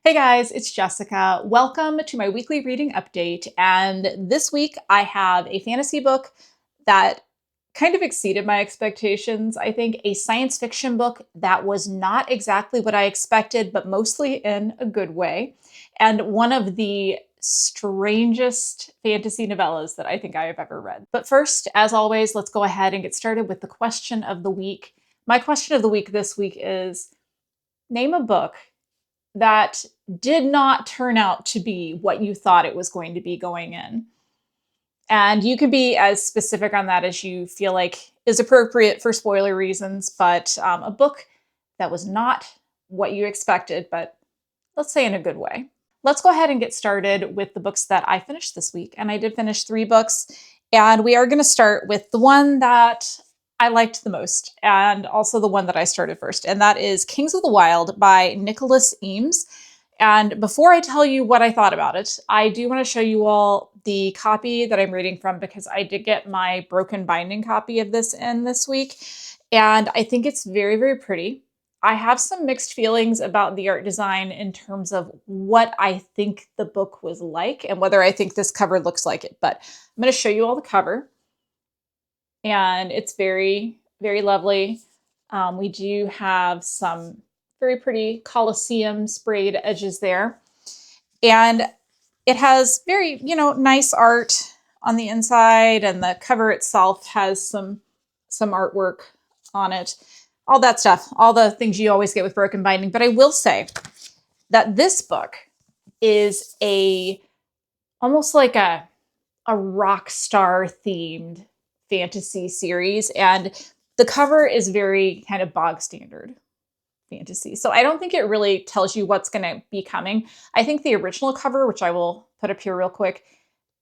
Hey guys, it's Jessica. Welcome to my weekly reading update. And this week I have a fantasy book that kind of exceeded my expectations. I think a science fiction book that was not exactly what I expected, but mostly in a good way. And one of the strangest fantasy novellas that I think I have ever read. But first, as always, let's go ahead and get started with the question of the week. My question of the week this week is name a book that did not turn out to be what you thought it was going to be going in. And you can be as specific on that as you feel like is appropriate for spoiler reasons, but a book that was not what you expected, but let's say in a good way. Let's go ahead and get started with the books that I finished this week. And I did finish 3 books. And we are going to start with the one that I liked the most, and also the one that I started first. And that is Kings of the Wyld by Nicholas Eames. And before I tell you what I thought about it, I do want to show you all the copy that I'm reading from because I did get my broken binding copy of this in this week. And I think it's very, very pretty. I have some mixed feelings about the art design in terms of what I think the book was like and whether I think this cover looks like it. But I'm going to show you all the cover. And it's very, very lovely. We do have some very pretty Colosseum sprayed edges there. And it has very, nice art on the inside, and the cover itself has some artwork on it. All that stuff, all the things you always get with broken binding. But I will say that this book is almost like a rock star themed fantasy series, and the cover is very kind of bog standard fantasy. So I don't think it really tells you what's going to be coming. I think the original cover, which I will put up here real quick,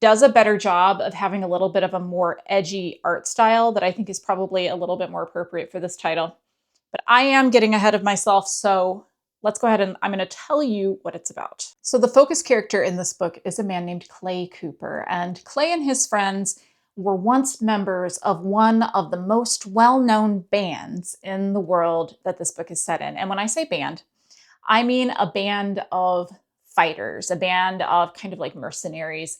does a better job of having a little bit of a more edgy art style that I think is probably a little bit more appropriate for this title. But I am getting ahead of myself, so let's go ahead and I'm going to tell you what it's about. So the focus character in this book is a man named Clay Cooper, and Clay and his friends were once members of one of the most well-known bands in the world that this book is set in. And when I say band, I mean a band of fighters, a band of kind of like mercenaries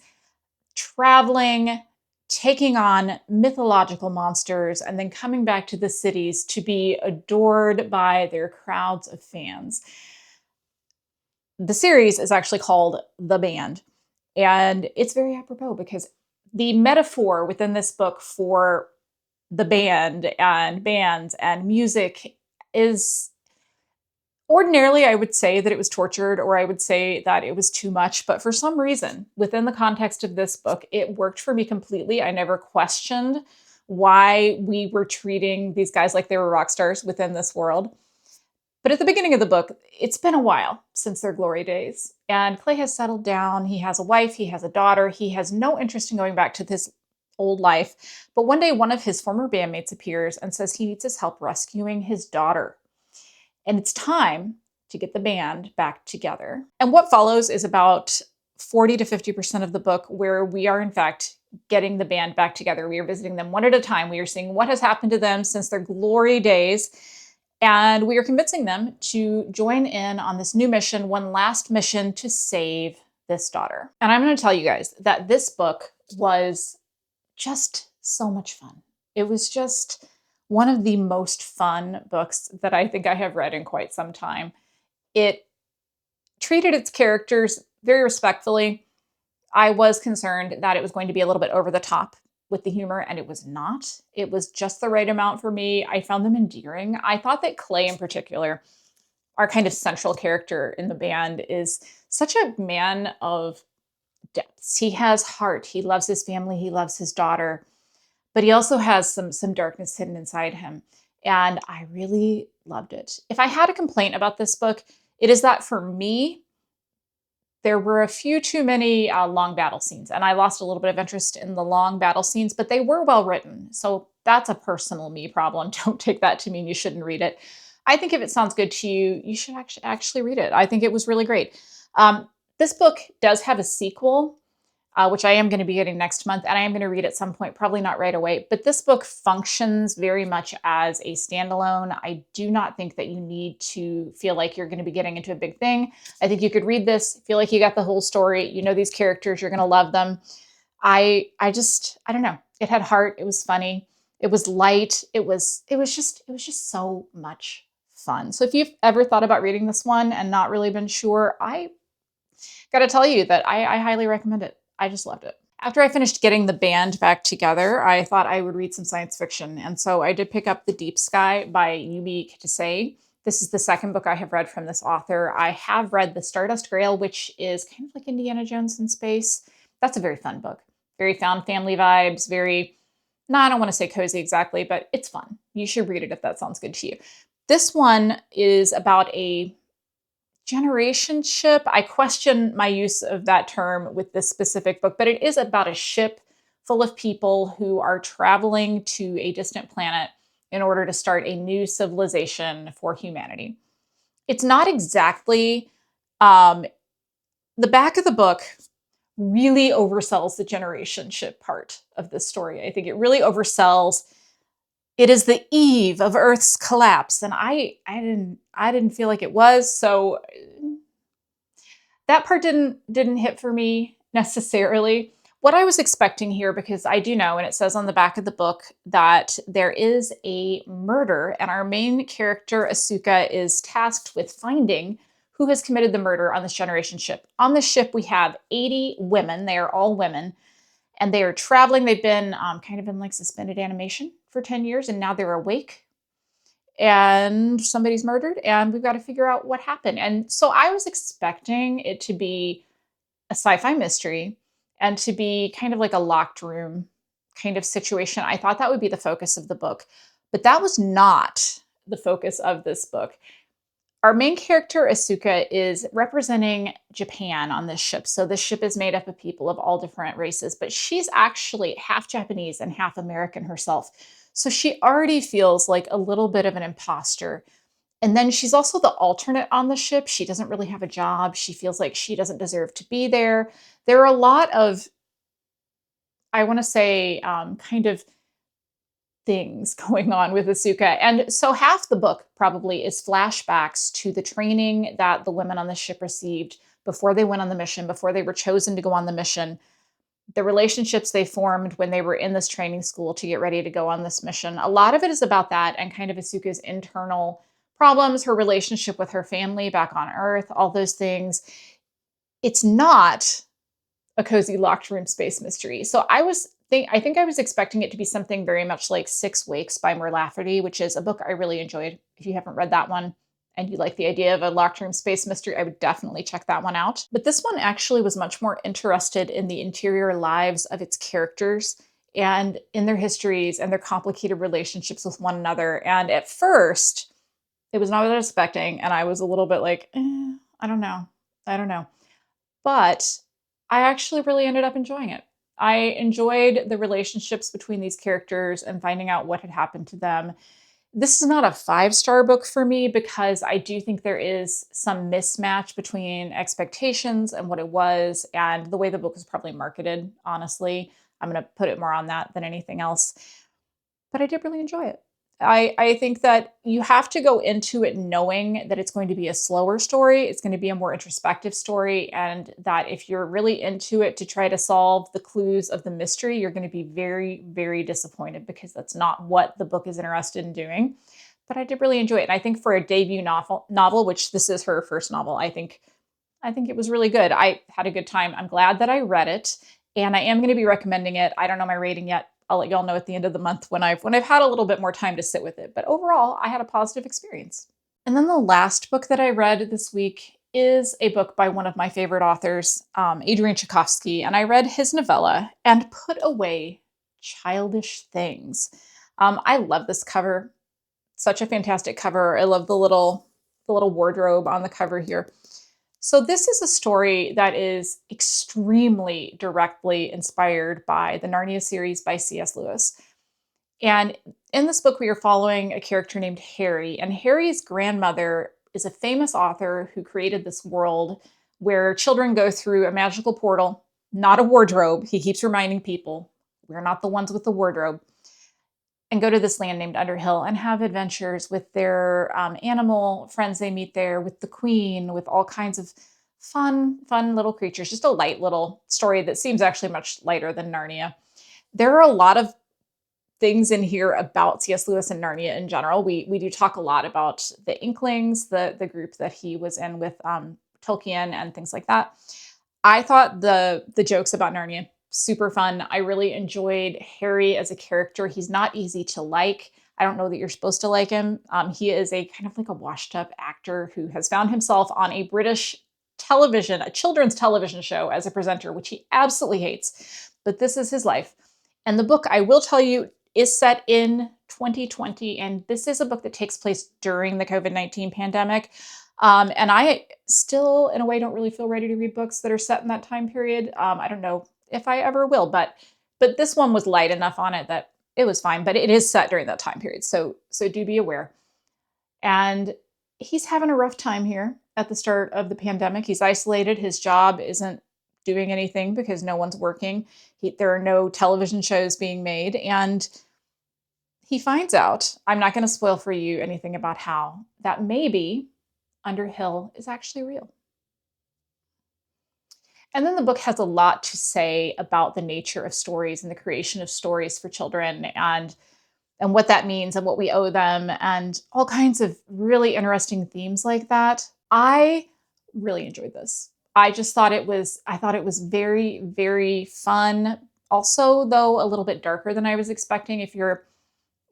traveling, taking on mythological monsters, and then coming back to the cities to be adored by their crowds of fans. The series is actually called The Band, and it's very apropos because the metaphor within this book for the band and bands and music is ordinarily, I would say that it was tortured, or I would say that it was too much. But for some reason, within the context of this book, it worked for me completely. I never questioned why we were treating these guys like they were rock stars within this world. But at the beginning of the book, it's been a while since their glory days. And Clay has settled down. He has a wife. He has a daughter. He has no interest in going back to this old life. But one day, one of his former bandmates appears and says he needs his help rescuing his daughter. And it's time to get the band back together. And what follows is about 40 to 50% of the book where we are, in fact, getting the band back together. We are visiting them one at a time. We are seeing what has happened to them since their glory days. And we are convincing them to join in on this new mission, one last mission to save this daughter. And I'm going to tell you guys that this book was just so much fun. It was just one of the most fun books that I think I have read in quite some time. It treated its characters very respectfully. I was concerned that it was going to be a little bit over the top with the humor, and it was not. It was just the right amount for me. I found them endearing. I thought that Clay in particular, our kind of central character in the band, is such a man of depths. He has heart. He loves his family. He loves his daughter. But he also has some darkness hidden inside him. And I really loved it. If I had a complaint about this book, it is that for me, there were a few too many long battle scenes. And I lost a little bit of interest in the long battle scenes, but they were well written. So that's a personal me problem. Don't take that to mean you shouldn't read it. I think if it sounds good to you, you should actually read it. I think it was really great. This book does have a sequel. which I am going to be getting next month, and I am going to read at some point, probably not right away. But this book functions very much as a standalone. I do not think that you need to feel like you're going to be getting into a big thing. I think you could read this, feel like you got the whole story. You know these characters, you're going to love them. I don't know. It had heart. It was funny. It was light. It was just so much fun. So if you've ever thought about reading this one and not really been sure, I got to tell you that I highly recommend it. I just loved it. After I finished getting the band back together, I thought I would read some science fiction. And so I did pick up The Deep Sky by Yume Kitasei. This is the second book I have read from this author. I have read The Stardust Grail, which is kind of like Indiana Jones in space. That's a very fun book. Very found family vibes, very, no, I don't want to say cozy exactly, but it's fun. You should read it if that sounds good to you. This one is about a generation ship. I question my use of that term with this specific book, but it is about a ship full of people who are traveling to a distant planet in order to start a new civilization for humanity. It's not exactly, the back of the book really oversells the generation ship part of this story. I think it really oversells. It is the eve of Earth's collapse, and I didn't feel like it was. So that part didn't hit for me necessarily. What I was expecting here, because I do know, and it says on the back of the book, that there is a murder, and our main character, Asuka, is tasked with finding who has committed the murder on this generation ship. On this ship, we have 80 women. They are all women, and they are traveling. They've been kind of in like suspended animation for 10 years, and now they're awake, and somebody's murdered, and we've got to figure out what happened. And so I was expecting it to be a sci-fi mystery and to be kind of like a locked room kind of situation. I thought that would be the focus of the book, but that was not the focus of this book. Our main character, Asuka, is representing Japan on this ship. So this ship is made up of people of all different races, but she's actually half Japanese and half American herself. So she already feels like a little bit of an imposter. And then she's also the alternate on the ship. She doesn't really have a job. She feels like she doesn't deserve to be there. There are a lot of, I want to say, kind of things going on with Asuka. And so half the book probably is flashbacks to the training that the women on the ship received before they went on the mission, before they were chosen to go on the mission, the relationships they formed when they were in this training school to get ready to go on this mission. A lot of it is about that and kind of Asuka's internal problems, her relationship with her family back on Earth, all those things. It's not a cozy locked room space mystery. So I think I was expecting it to be something very much like Six Wakes by Mur Lafferty, which is a book I really enjoyed. If you haven't read that one and you like the idea of a locked room space mystery, I would definitely check that one out. But this one actually was much more interested in the interior lives of its characters and in their histories and their complicated relationships with one another. And at first, it was not what I was expecting, and I was a little bit like, I don't know. I don't know. But I actually really ended up enjoying it. I enjoyed the relationships between these characters and finding out what had happened to them. This is not a 5-star book for me because I do think there is some mismatch between expectations and what it was and the way the book was probably marketed, honestly. I'm going to put it more on that than anything else. But I did really enjoy it. I think that you have to go into it knowing that it's going to be a slower story, it's going to be a more introspective story, and that if you're really into it to try to solve the clues of the mystery, you're going to be very, very disappointed because that's not what the book is interested in doing. But I did really enjoy it. And I think for a debut novel, which this is her first novel, I think it was really good. I had a good time. I'm glad that I read it, and I am going to be recommending it. I don't know my rating yet. I'll let y'all know at the end of the month when I've had a little bit more time to sit with it. But overall, I had a positive experience. And then the last book that I read this week is a book by one of my favorite authors, Adrian Tchaikovsky, and I read his novella and put away Childish Things. I love this cover. Such a fantastic cover. I love the little wardrobe on the cover here. So this is a story that is extremely directly inspired by the Narnia series by C.S. Lewis. And in this book, we are following a character named Harry. And Harry's grandmother is a famous author who created this world where children go through a magical portal not a wardrobe. He keeps reminding people, we're not the ones with the wardrobe. And go to this land named Underhill and have adventures with their animal friends they meet there, with the queen, with all kinds of fun little creatures. Just a light little story that seems actually much lighter than Narnia. There are a lot of things in here about C.S. Lewis and Narnia in general. We do talk a lot about the Inklings, the group that he was in with Tolkien and things like that. I thought the jokes about Narnia super fun. I really enjoyed Harry as a character. He's not easy to like. I don't know that you're supposed to like him. He is a kind of like a washed up actor who has found himself on a British television, a children's television show as a presenter, which he absolutely hates. But this is his life. And the book, I will tell you, is set in 2020. And this is a book that takes place during the COVID-19 pandemic. And I still, in a way, don't really feel ready to read books that are set in that time period. I don't know if I ever will, but this one was light enough on it that it was fine. But it is set during that time period, so do be aware. And he's having a rough time here at the start of the pandemic. He's isolated. His job isn't doing anything because no one's working. There are no television shows being made, and he finds out, I'm not going to spoil for you anything about how, that maybe Underhill is actually real. And then the book has a lot to say about the nature of stories and the creation of stories for children and what that means and what we owe them and all kinds of really interesting themes like that. I really enjoyed this. I thought it was very, very fun. Also, though, a little bit darker than I was expecting. If you're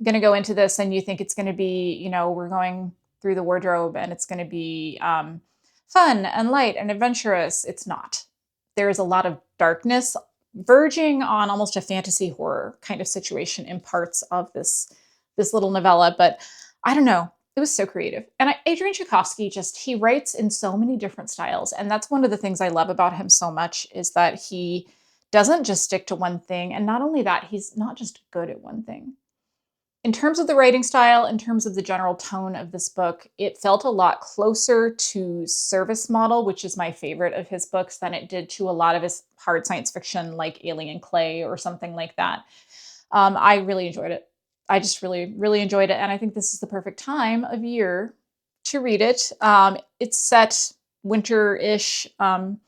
going to go into this and you think it's going to be, we're going through the wardrobe and it's going to be fun and light and adventurous, it's not. There is a lot of darkness verging on almost a fantasy horror kind of situation in parts of this little novella. But I don't know. It was so creative. And Adrian Tchaikovsky he writes in so many different styles. And that's one of the things I love about him so much is that he doesn't just stick to one thing. And not only that, he's not just good at one thing. In terms of the writing style, in terms of the general tone of this book, it felt a lot closer to Service Model, which is my favorite of his books, than it did to a lot of his hard science fiction like Alien Clay or something like that. I really enjoyed it. I just really, really enjoyed it. And I think this is the perfect time of year to read it. It's set winter-ish, kind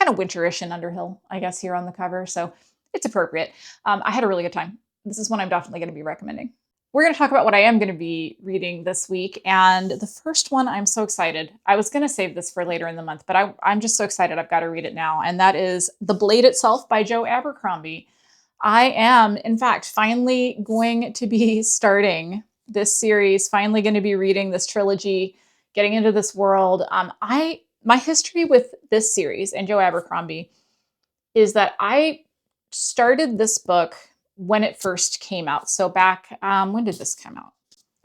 of winter-ish in Underhill, I guess, here on the cover. So it's appropriate. I had a really good time. This is one I'm definitely going to be recommending. We're going to talk about what I am going to be reading this week. And the first one, I'm so excited. I was going to save this for later in the month, but I'm just so excited I've got to read it now. And that is The Blade Itself by Joe Abercrombie. I am, in fact, finally going to be starting this series, finally going to be reading this trilogy, getting into this world. My history with this series and Joe Abercrombie is that I started this book when it first came out. So back, when did this come out?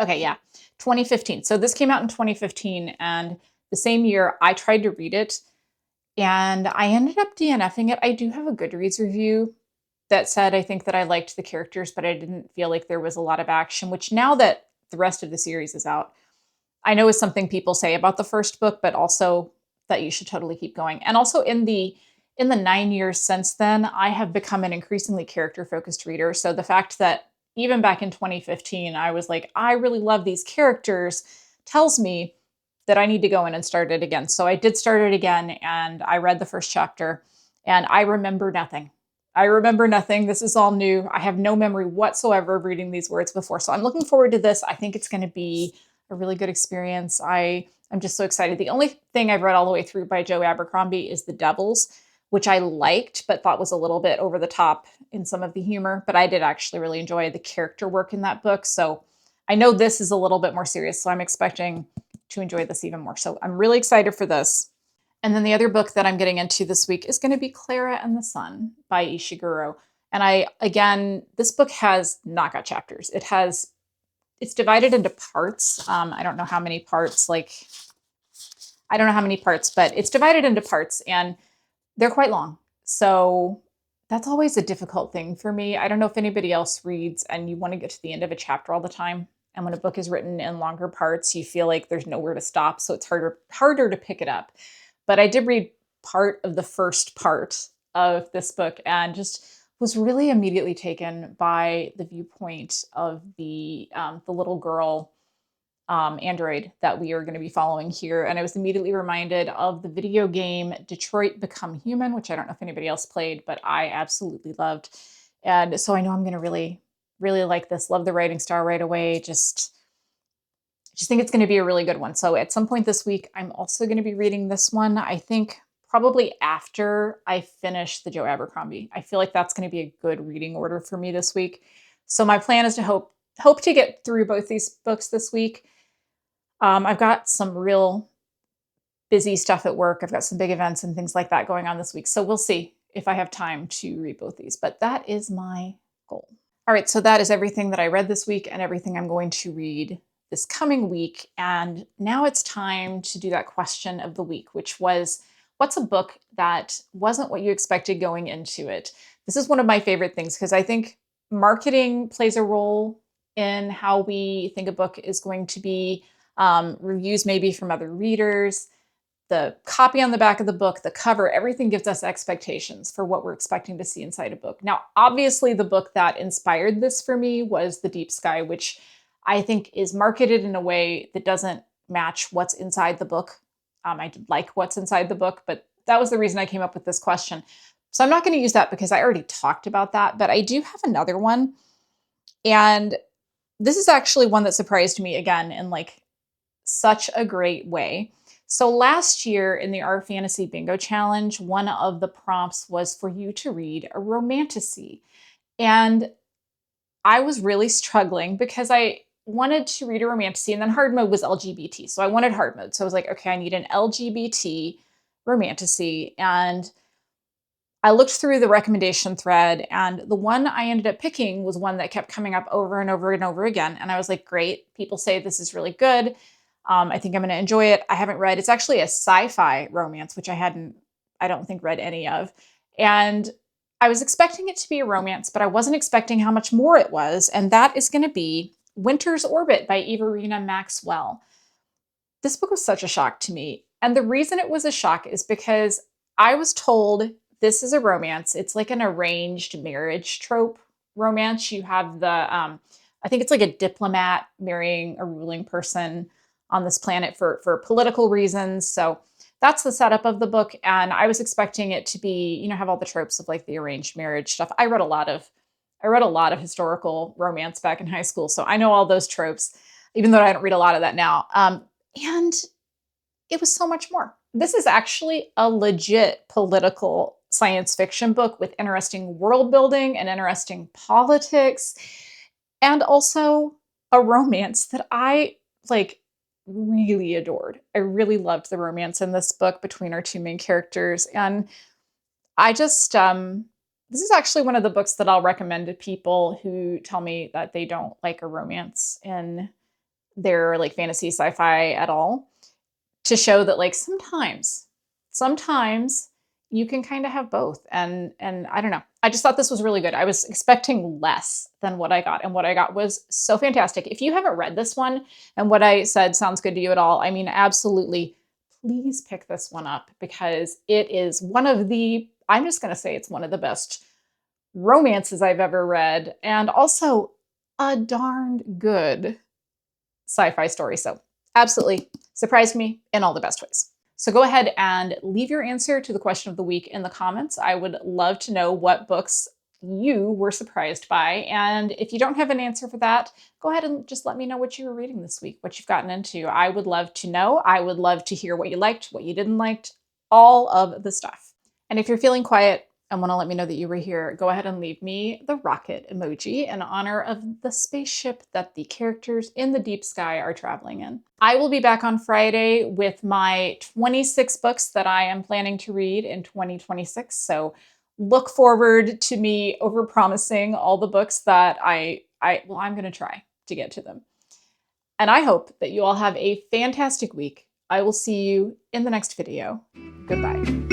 Okay, yeah, 2015. So this came out in 2015, and the same year I tried to read it, and I ended up DNFing it. I do have a Goodreads review that said I think that I liked the characters, but I didn't feel like there was a lot of action, which now that the rest of the series is out, I know is something people say about the first book, but also that you should totally keep going. And also in the 9 years since then, I have become an increasingly character-focused reader. So the fact that even back in 2015, I was like, I really love these characters, tells me that I need to go in and start it again. So I did start it again, and I read the first chapter, and I remember nothing. This is all new. I have no memory whatsoever of reading these words before. So I'm looking forward to this. I think it's going to be a really good experience. I'm just so excited. The only thing I've read all the way through by Joe Abercrombie is The Devils, which I liked, but thought was a little bit over the top in some of the humor. But I did actually really enjoy the character work in that book. So I know this is a little bit more serious, so I'm expecting to enjoy this even more. So I'm really excited for this. And then the other book that I'm getting into this week is going to be Klara and the Sun by Ishiguro. And this book has not got chapters. It's divided into parts. I don't know how many parts, but it's divided into parts, and they're quite long. So that's always a difficult thing for me. I don't know if anybody else reads and you want to get to the end of a chapter all the time. And when a book is written in longer parts, you feel like there's nowhere to stop. So it's harder to pick it up. But I did read part of the first part of this book and just was really immediately taken by the viewpoint of the little girl android that we are going to be following here. And I was immediately reminded of the video game Detroit Become Human, which I don't know if anybody else played, but I absolutely loved. And so I know I'm going to really, really like this. Love the writing style right away. Just think it's going to be a really good one. So at some point this week, I'm also going to be reading this one. I think probably after I finish the Joe Abercrombie. I feel like that's going to be a good reading order for me this week. So my plan is to hope to get through both these books this week. I've got some real busy stuff at work. I've got some big events and things like that going on this week. So we'll see if I have time to read both these, but that is my goal. All right, so that is everything that I read this week and everything I'm going to read this coming week. And now it's time to do that question of the week, which was, what's a book that wasn't what you expected going into it? This is one of my favorite things because I think marketing plays a role in how we think a book is going to be. Reviews maybe from other readers, the copy on the back of the book, the cover, everything gives us expectations for what we're expecting to see inside a book. Now, obviously, the book that inspired this for me was The Deep Sky, which I think is marketed in a way that doesn't match what's inside the book. I did like what's inside the book, but that was the reason I came up with this question. So I'm not going to use that because I already talked about that, but I do have another one. And this is actually one that surprised me again in like such a great way. So last year in the Our Fantasy Bingo Challenge, one of the prompts was for you to read a romantasy. And I was really struggling because I wanted to read a romantasy and then hard mode was LGBT. So I wanted hard mode. So I was like, okay, I need an LGBT romantasy. And I looked through the recommendation thread and the one I ended up picking was one that kept coming up over and over and over again. And I was like, great, people say this is really good. I think I'm going to enjoy it. I haven't read, it's actually a sci-fi romance, which I don't think read any of. And I was expecting it to be a romance, but I wasn't expecting how much more it was. And that is going to be Winter's Orbit by Everina Maxwell. This book was such a shock to me. And the reason it was a shock is because I was told this is a romance. It's like an arranged marriage trope romance. You have I think it's like a diplomat marrying a ruling person on this planet for political reasons. So that's the setup of the book. And I was expecting it to be, have all the tropes of like the arranged marriage stuff. I read a lot of historical romance back in high school. So I know all those tropes, even though I don't read a lot of that now. And it was so much more. This is actually a legit political science fiction book with interesting world building and interesting politics, and also a romance that I really adored. I really loved the romance in this book between our two main characters. And I just, this is actually one of the books that I'll recommend to people who tell me that they don't like a romance in their fantasy sci-fi at all, to show that sometimes you can kind of have both. And I don't know. I just thought this was really good. I was expecting less than what I got, and what I got was so fantastic. If you haven't read this one and what I said sounds good to you at all, I mean, absolutely, please pick this one up because it is I'm just going to say it's one of the best romances I've ever read, and also a darn good sci-fi story. So absolutely surprised me in all the best ways. So go ahead and leave your answer to the question of the week in the comments. I would love to know what books you were surprised by. And if you don't have an answer for that, go ahead and just let me know what you were reading this week, what you've gotten into. I would love to know. I would love to hear what you liked, what you didn't like, all of the stuff. And if you're feeling quiet and want to let me know that you were here, go ahead and leave me the rocket emoji in honor of the spaceship that the characters in the deep sky are traveling in. I will be back on Friday with my 26 books that I am planning to read in 2026. So look forward to me overpromising all the books that I'm going to try to get to them. And I hope that you all have a fantastic week. I will see you in the next video. Goodbye.